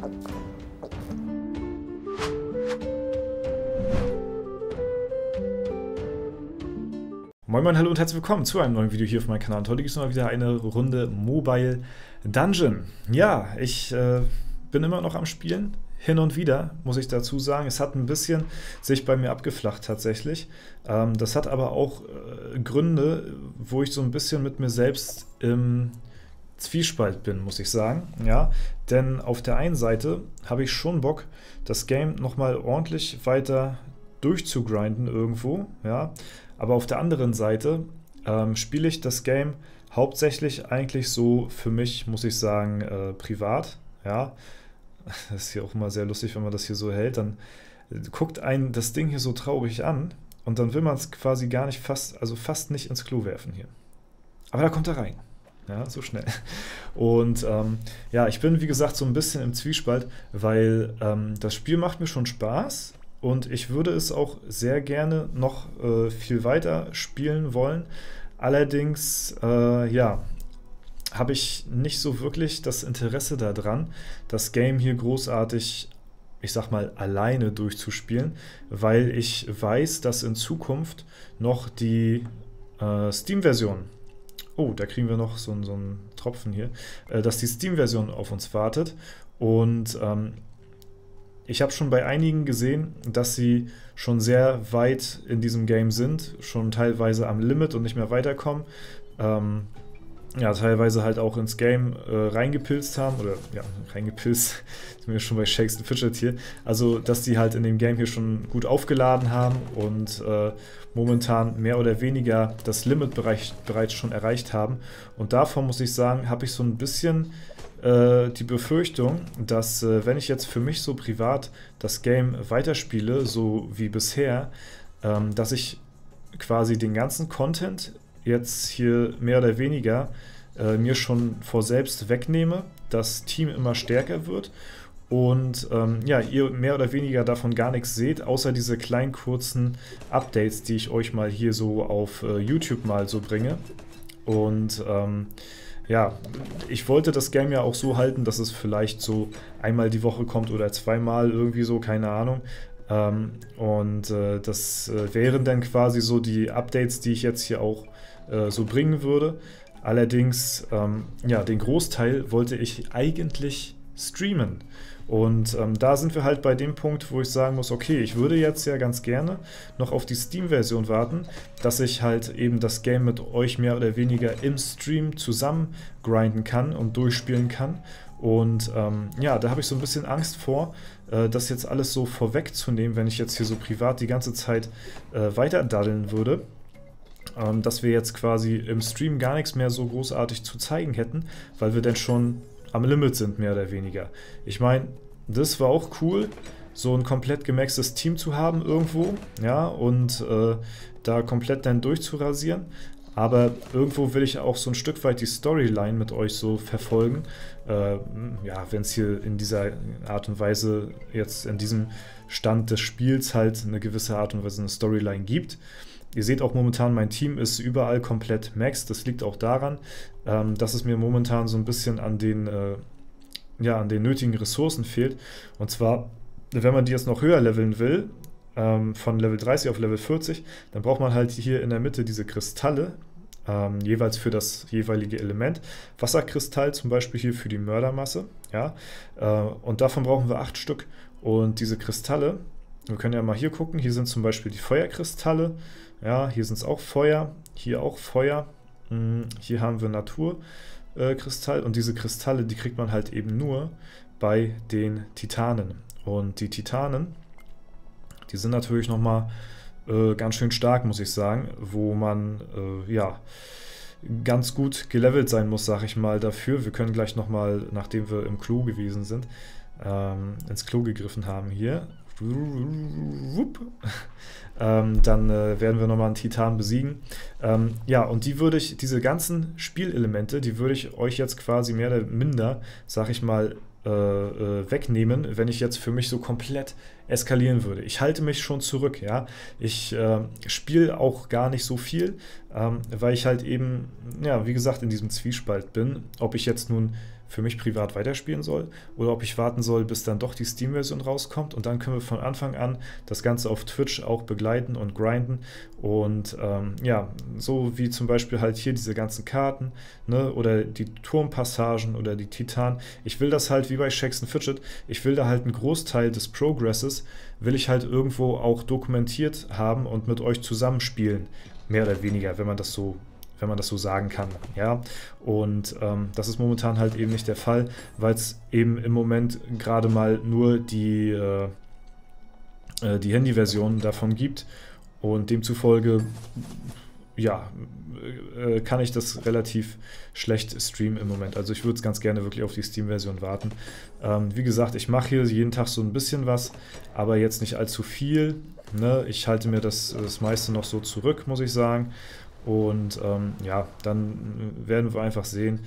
Moin Moin, hallo und herzlich willkommen zu einem neuen Video hier auf meinem Kanal. Und heute gibt es mal wieder eine Runde Mobile Dungeon. Ja, ich bin immer noch am Spielen, hin und wieder, muss ich dazu sagen. Es hat ein bisschen sich bei mir abgeflacht tatsächlich. Das hat aber auch Gründe, wo ich so ein bisschen mit mir selbst im Zwiespalt bin, muss ich sagen. Ja, denn auf der einen Seite habe ich schon Bock, das Game nochmal ordentlich weiter durchzugrinden irgendwo, ja. Aber auf der anderen Seite spiele ich das Game hauptsächlich eigentlich so für mich, muss ich sagen, privat. Ja, das ist hier auch immer sehr lustig, wenn man das hier so hält. Dann guckt einen das Ding hier so traurig an und dann will man es quasi gar nicht fast nicht ins Klo werfen hier. Aber da kommt er rein. Ja, so schnell. Und ja, ich bin wie gesagt so ein bisschen im Zwiespalt, weil das Spiel macht mir schon Spaß. Und ich würde es auch sehr gerne noch viel weiter spielen wollen. Allerdings, ja, habe ich nicht so wirklich das Interesse daran, das Game hier großartig, ich sag mal, alleine durchzuspielen, weil ich weiß, dass in Zukunft noch die Steam-Version, oh, da kriegen wir noch so einen Tropfen hier, dass die Steam-Version auf uns wartet. Und ich habe schon bei einigen gesehen, dass sie schon sehr weit in diesem Game sind, schon teilweise am Limit und nicht mehr weiterkommen. Ja, teilweise halt auch ins Game reingepilzt haben, oder ja, reingepilzt, sind wir schon bei Shakes and Fidget hier. Also, dass die halt in dem Game hier schon gut aufgeladen haben und momentan mehr oder weniger das Limit bereits schon erreicht haben. Und davon muss ich sagen, habe ich so ein bisschen die Befürchtung, dass wenn ich jetzt für mich so privat das Game weiterspiele, so wie bisher, dass ich quasi den ganzen Content jetzt hier mehr oder weniger mir schon vor selbst wegnehme, das Team immer stärker wird und ja, ihr mehr oder weniger davon gar nichts seht, außer diese kleinen kurzen Updates, die ich euch mal hier so auf YouTube mal so bringe. Und ja, ich wollte das Game ja auch so halten, dass es vielleicht so einmal die Woche kommt oder zweimal irgendwie so, keine Ahnung. Das wären dann quasi so die Updates, die ich jetzt hier auch so bringen würde. Allerdings, ja, den Großteil wollte ich eigentlich streamen. Und da sind wir halt bei dem Punkt, wo ich sagen muss, okay, ich würde jetzt ja ganz gerne noch auf die Steam-Version warten, dass ich halt eben das Game mit euch mehr oder weniger im Stream zusammen grinden kann und durchspielen kann. Und ja, da habe ich so ein bisschen Angst vor, das jetzt alles so vorwegzunehmen, wenn ich jetzt hier so privat die ganze Zeit weiter daddeln würde. Dass wir jetzt quasi im Stream gar nichts mehr so großartig zu zeigen hätten, weil wir dann schon am Limit sind, mehr oder weniger. Ich meine, das war auch cool, so ein komplett gemaxtes Team zu haben irgendwo, ja, und da komplett dann durchzurasieren. Aber irgendwo will ich auch so ein Stück weit die Storyline mit euch so verfolgen. Ja, wenn es hier in dieser Art und Weise jetzt in diesem Stand des Spiels halt eine gewisse Art und Weise eine Storyline gibt. Ihr seht auch momentan, mein Team ist überall komplett maxed. Das liegt auch daran, dass es mir momentan so ein bisschen an den, ja, an den nötigen Ressourcen fehlt. Und zwar, wenn man die jetzt noch höher leveln will, von Level 30 auf Level 40, dann braucht man halt hier in der Mitte diese Kristalle, jeweils für das jeweilige Element. Wasserkristall zum Beispiel hier für die Mördermasse. Ja? Und davon brauchen wir 8 Stück. Und diese Kristalle, wir können ja mal hier gucken, hier sind zum Beispiel die Feuerkristalle. Ja, hier sind es auch Feuer, hier auch Feuer. Hier haben wir Naturkristall und diese Kristalle, die kriegt man halt eben nur bei den Titanen. Und die Titanen, die sind natürlich nochmal ganz schön stark, muss ich sagen, wo man ja ganz gut gelevelt sein muss, sag ich mal, dafür. Wir können gleich nochmal, nachdem wir im Klo gewesen sind, ins Klo gegriffen haben hier. Dann werden wir nochmal einen Titan besiegen. Ja, und diese ganzen Spielelemente, die würde ich euch jetzt quasi mehr oder minder, sag ich mal, wegnehmen, wenn ich jetzt für mich so komplett eskalieren würde. Ich halte mich schon zurück, ja. Ich spiele auch gar nicht so viel, weil ich halt eben, ja, wie gesagt, in diesem Zwiespalt bin, ob ich jetzt nun für mich privat weiterspielen soll oder ob ich warten soll, bis dann doch die Steam-Version rauskommt und dann können wir von Anfang an das Ganze auf Twitch auch begleiten und grinden und ja, so wie zum Beispiel halt hier diese ganzen Karten, ne, oder die Turmpassagen oder die Titan. Ich will das halt wie bei Shakes and Fidget, ich will da halt einen Großteil des Progresses, will ich halt irgendwo auch dokumentiert haben und mit euch zusammenspielen, mehr oder weniger, wenn man das so sagen kann, ja, und das ist momentan halt eben nicht der Fall, weil es eben im Moment gerade mal nur die Handy-Version davon gibt und demzufolge, ja, kann ich das relativ schlecht streamen im Moment. Also ich würde es ganz gerne wirklich auf die Steam-Version warten. Wie gesagt, ich mache hier jeden Tag so ein bisschen was, aber jetzt nicht allzu viel, ne? Ich halte mir das meiste noch so zurück, muss ich sagen. Und ja, dann werden wir einfach sehen,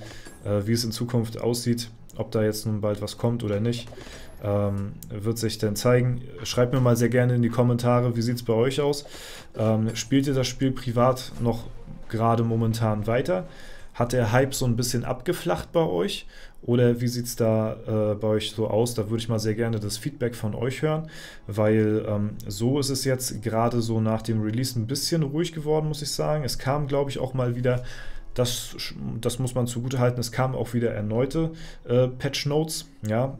wie es in Zukunft aussieht, ob da jetzt nun bald was kommt oder nicht. Wird sich dann zeigen. Schreibt mir mal sehr gerne in die Kommentare, wie sieht es bei euch aus? Spielt ihr das Spiel privat noch gerade momentan weiter? Hat der Hype so ein bisschen abgeflacht bei euch? Oder wie sieht es da bei euch so aus? Da würde ich mal sehr gerne das Feedback von euch hören, weil so ist es jetzt gerade so nach dem Release ein bisschen ruhig geworden, muss ich sagen. Es kam, glaube ich, auch mal wieder, das muss man zugutehalten, es kamen auch wieder erneute Patch-Notes. Ja,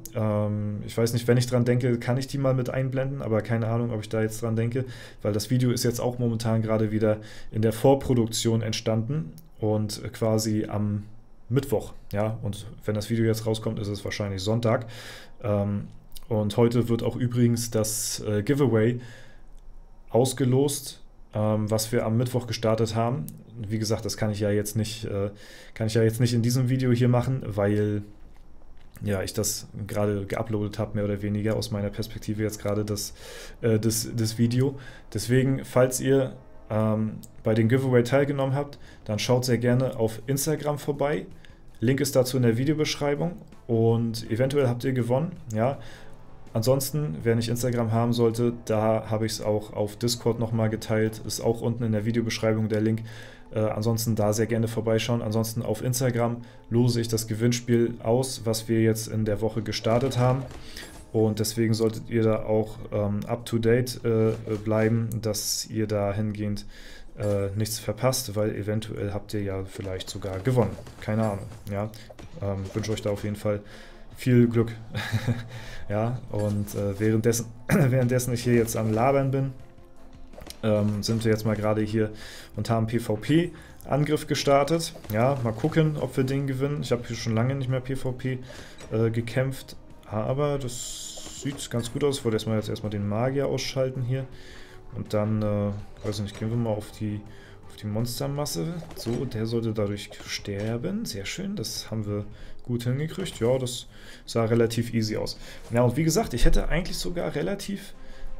ich weiß nicht, wenn ich dran denke, kann ich die mal mit einblenden, aber keine Ahnung, ob ich da jetzt dran denke, weil das Video ist jetzt auch momentan gerade wieder in der Vorproduktion entstanden und quasi am Mittwoch, ja, und wenn das Video jetzt rauskommt, ist es wahrscheinlich Sonntag. Und heute wird auch übrigens das Giveaway ausgelost, was wir am Mittwoch gestartet haben. Wie gesagt, das kann ich ja jetzt nicht in diesem Video hier machen, weil ja, ich das gerade geuploadet habe, mehr oder weniger aus meiner Perspektive jetzt gerade das Video. Deswegen, falls ihr bei dem Giveaway teilgenommen habt, dann schaut sehr gerne auf Instagram vorbei. Link ist dazu in der Videobeschreibung und eventuell habt ihr gewonnen, ja. Ansonsten, wer nicht Instagram haben sollte, da habe ich es auch auf Discord nochmal geteilt, ist auch unten in der Videobeschreibung der Link. Ansonsten da sehr gerne vorbeischauen. Ansonsten auf Instagram lose ich das Gewinnspiel aus, was wir jetzt in der Woche gestartet haben. Und deswegen solltet ihr da auch up-to-date bleiben, dass ihr dahingehend nichts verpasst, weil eventuell habt ihr ja vielleicht sogar gewonnen. Keine Ahnung. Ja? Wünsche euch da auf jeden Fall viel Glück. Ja, und währenddessen ich hier jetzt am Labern bin, sind wir jetzt mal gerade hier und haben PvP-Angriff gestartet. Ja, mal gucken, ob wir den gewinnen. Ich habe hier schon lange nicht mehr PvP gekämpft, aber das sieht ganz gut aus. Ich wollte jetzt erstmal den Magier ausschalten hier. Und dann, weiß ich nicht, gehen wir mal auf die Monstermasse. So, der sollte dadurch sterben. Sehr schön, das haben wir gut hingekriegt. Ja, das sah relativ easy aus. Ja, und wie gesagt, ich hätte eigentlich sogar relativ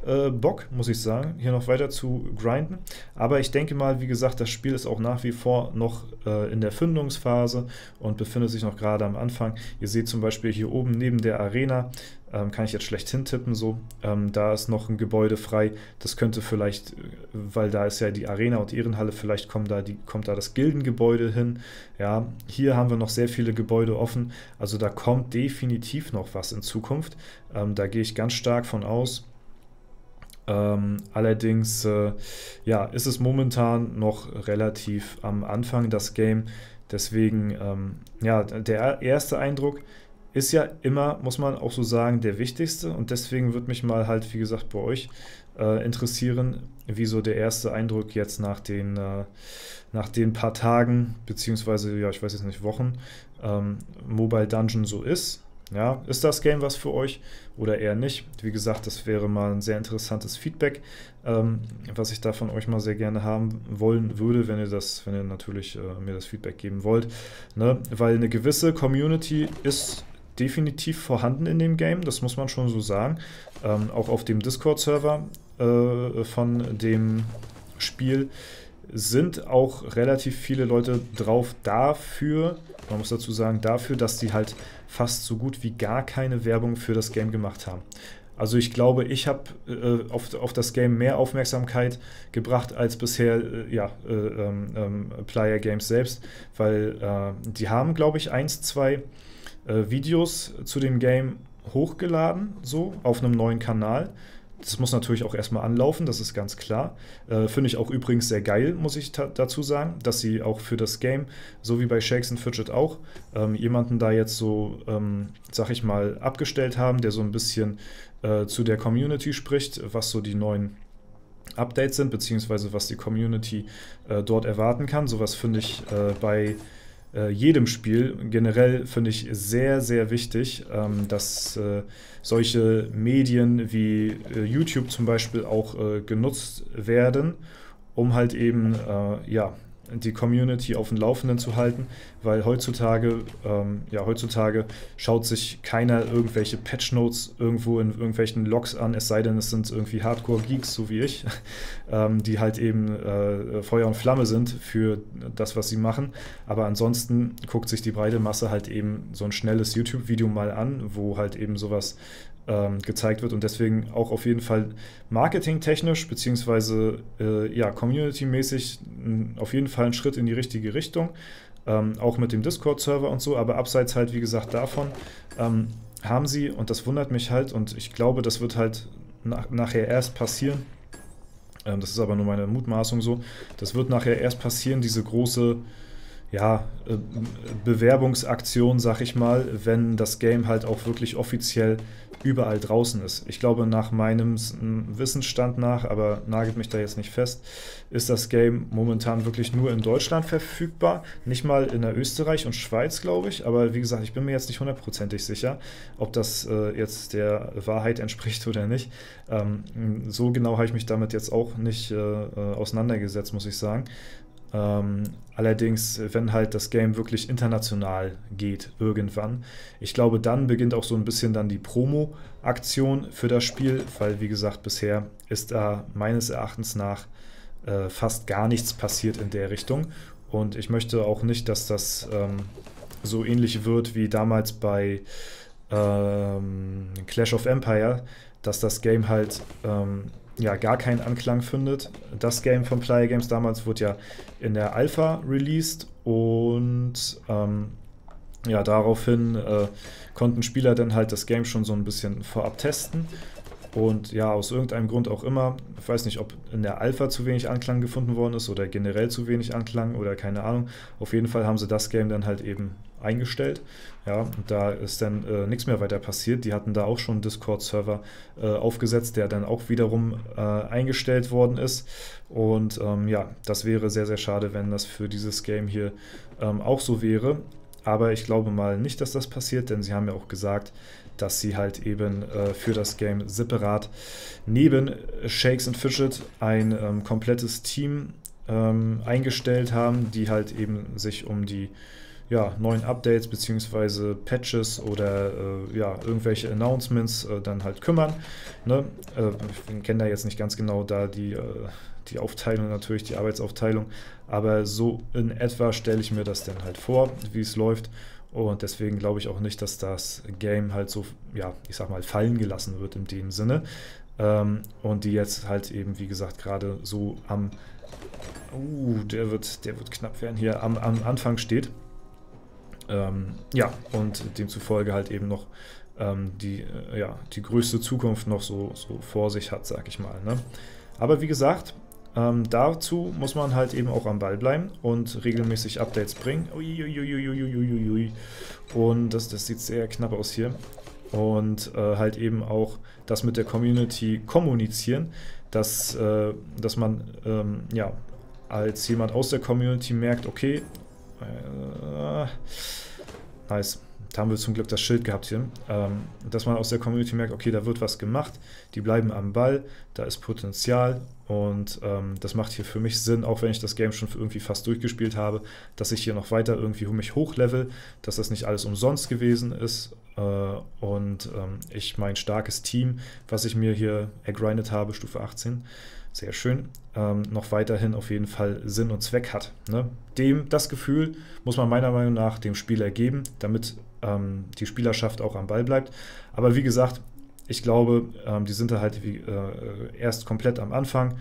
Bock, muss ich sagen, hier noch weiter zu grinden. Aber ich denke mal, wie gesagt, das Spiel ist auch nach wie vor noch in der Findungsphase und befindet sich noch gerade am Anfang. Ihr seht zum Beispiel hier oben neben der Arena, kann ich jetzt schlecht hintippen, so, da ist noch ein Gebäude frei. Das könnte vielleicht, weil da ist ja die Arena und Ehrenhalle, vielleicht kommt da das Gildengebäude hin. Ja, hier haben wir noch sehr viele Gebäude offen, also da kommt definitiv noch was in Zukunft. Da gehe ich ganz stark von aus. Allerdings ja, ist es momentan noch relativ am Anfang, das Game. Deswegen, ja, der erste Eindruck ist ja immer, muss man auch so sagen, der wichtigste. Und deswegen würde mich mal halt, wie gesagt, bei euch interessieren, wie so der erste Eindruck jetzt nach den paar Tagen, beziehungsweise, ja, ich weiß jetzt nicht, Wochen, Mobile Dungeon so ist. Ja, ist das Game was für euch oder eher nicht? Wie gesagt, das wäre mal ein sehr interessantes Feedback, was ich da von euch mal sehr gerne haben wollen würde, wenn ihr natürlich mir das Feedback geben wollt. Ne? Weil eine gewisse Community ist definitiv vorhanden in dem Game, das muss man schon so sagen. Auch auf dem Discord-Server von dem Spiel sind auch relativ viele Leute drauf dafür, man muss dazu sagen, dafür, dass die halt fast so gut wie gar keine Werbung für das Game gemacht haben. Also ich glaube, ich habe auf das Game mehr Aufmerksamkeit gebracht als bisher Player Games selbst, weil die haben, glaube ich, 1, 2 Videos zu dem Game hochgeladen, so auf einem neuen Kanal. Das muss natürlich auch erstmal anlaufen, das ist ganz klar. Finde ich auch übrigens sehr geil, muss ich dazu sagen, dass sie auch für das Game, so wie bei Shakes and Fidget auch, jemanden da jetzt so, sag ich mal, abgestellt haben, der so ein bisschen zu der Community spricht, was so die neuen Updates sind, beziehungsweise was die Community dort erwarten kann. Sowas finde ich bei jedem Spiel. Generell finde ich sehr, sehr wichtig, dass solche Medien wie YouTube zum Beispiel auch genutzt werden, um halt eben ja, die Community auf dem Laufenden zu halten, weil heutzutage schaut sich keiner irgendwelche Patch-Notes irgendwo in irgendwelchen Logs an, es sei denn, es sind irgendwie Hardcore-Geeks, so wie ich, die halt eben Feuer und Flamme sind für das, was sie machen. Aber ansonsten guckt sich die breite Masse halt eben so ein schnelles YouTube-Video mal an, wo halt eben sowas gezeigt wird und deswegen auch auf jeden Fall marketingtechnisch beziehungsweise ja, community-mäßig auf jeden Fall ein Schritt in die richtige Richtung, auch mit dem Discord-Server und so, aber abseits halt, wie gesagt, davon haben sie, und das wundert mich halt, und ich glaube, das wird halt nachher erst passieren, das ist aber nur meine Mutmaßung so, das wird nachher erst passieren, diese große ja, Bewerbungsaktion, sag ich mal, wenn das Game halt auch wirklich offiziell überall draußen ist. Ich glaube, nach meinem Wissensstand nach, aber nagelt mich da jetzt nicht fest, ist das Game momentan wirklich nur in Deutschland verfügbar, nicht mal in der Österreich und Schweiz, glaube ich, aber wie gesagt, ich bin mir jetzt nicht hundertprozentig sicher, ob das jetzt der Wahrheit entspricht oder nicht. So genau habe ich mich damit jetzt auch nicht auseinandergesetzt, muss ich sagen. Allerdings, wenn halt das Game wirklich international geht irgendwann, ich glaube, dann beginnt auch so ein bisschen dann die Promo-Aktion für das Spiel, weil wie gesagt, bisher ist da meines Erachtens nach fast gar nichts passiert in der Richtung und ich möchte auch nicht, dass das so ähnlich wird wie damals bei Clash of Empire, dass das Game halt ja, gar keinen Anklang findet. Das Game von Playa Games damals wurde ja in der Alpha released und ja, daraufhin konnten Spieler dann halt das Game schon so ein bisschen vorab testen und ja, aus irgendeinem Grund auch immer, ich weiß nicht, ob in der Alpha zu wenig Anklang gefunden worden ist oder generell zu wenig Anklang oder keine Ahnung, auf jeden Fall haben sie das Game dann halt eben eingestellt. Ja, und da ist dann nichts mehr weiter passiert. Die hatten da auch schon einen Discord-Server aufgesetzt, der dann auch wiederum eingestellt worden ist. Und ja, das wäre sehr, sehr schade, wenn das für dieses Game hier auch so wäre. Aber ich glaube mal nicht, dass das passiert, denn sie haben ja auch gesagt, dass sie halt eben für das Game separat neben Shakes and Fidget ein komplettes Team eingestellt haben, die halt eben sich um die ja, neuen Updates bzw. Patches oder ja, irgendwelche Announcements dann halt kümmern. Ne? Ich kenne da jetzt nicht ganz genau da die Aufteilung, natürlich die Arbeitsaufteilung, aber so in etwa stelle ich mir das dann halt vor, wie es läuft. Und deswegen glaube ich auch nicht, dass das Game halt so, ja, ich sag mal, fallen gelassen wird in dem Sinne. Und die jetzt halt eben, wie gesagt, gerade so am, der wird knapp werden hier, am Anfang steht. Ja, und demzufolge halt eben noch ja, die größte Zukunft noch so vor sich hat, sag ich mal. Ne? Aber wie gesagt, dazu muss man halt eben auch am Ball bleiben und regelmäßig Updates bringen. Uiuiuiuiuiuiui. Und das sieht sehr knapp aus hier. Und halt eben auch das mit der Community kommunizieren, dass man ja, als jemand aus der Community merkt, okay, nice. Da haben wir zum Glück das Schild gehabt hier, dass man aus der Community merkt, okay, da wird was gemacht, die bleiben am Ball, da ist Potenzial und das macht hier für mich Sinn, auch wenn ich das Game schon irgendwie fast durchgespielt habe, dass ich hier noch weiter irgendwie mich hochlevel, dass das nicht alles umsonst gewesen ist und ich mein starkes Team, was ich mir hier ergrindet habe, Stufe 18, sehr schön, noch weiterhin auf jeden Fall Sinn und Zweck hat. Ne? Das Gefühl muss man meiner Meinung nach dem Spieler geben, damit die Spielerschaft auch am Ball bleibt. Aber wie gesagt, ich glaube, die sind da halt erst komplett am Anfang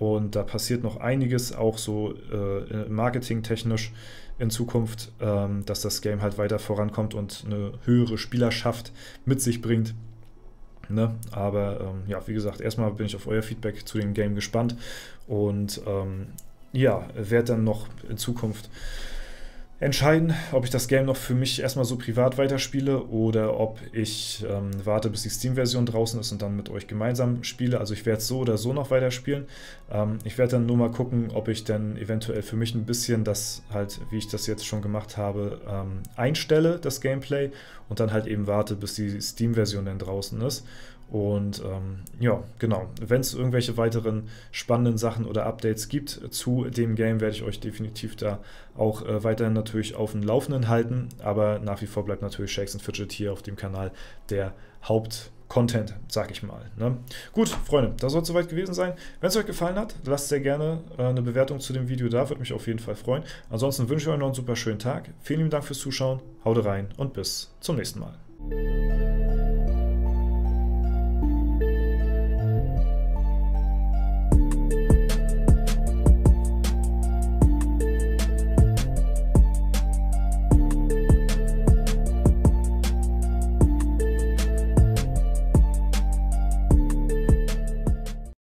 und da passiert noch einiges, auch so marketingtechnisch in Zukunft, dass das Game halt weiter vorankommt und eine höhere Spielerschaft mit sich bringt. Ne? Aber ja, wie gesagt, erstmal bin ich auf euer Feedback zu dem Game gespannt und ja, werde dann noch in Zukunft entscheiden, ob ich das Game noch für mich erstmal so privat weiterspiele oder ob ich warte, bis die Steam-Version draußen ist und dann mit euch gemeinsam spiele. Also ich werde es so oder so noch weiterspielen. Ich werde dann nur mal gucken, ob ich dann eventuell für mich ein bisschen das halt, wie ich das jetzt schon gemacht habe, einstelle, das Gameplay, und dann halt eben warte, bis die Steam-Version dann draußen ist. Und ja, genau, wenn es irgendwelche weiteren spannenden Sachen oder Updates gibt zu dem Game, werde ich euch definitiv da auch weiterhin natürlich auf dem Laufenden halten, aber nach wie vor bleibt natürlich Shakes and Fidget hier auf dem Kanal der Hauptcontent, sag ich mal. Ne? Gut, Freunde, das soll es soweit gewesen sein. Wenn es euch gefallen hat, lasst sehr gerne eine Bewertung zu dem Video da, würde mich auf jeden Fall freuen. Ansonsten wünsche ich euch noch einen super schönen Tag. Vielen lieben Dank fürs Zuschauen, haut rein und bis zum nächsten Mal.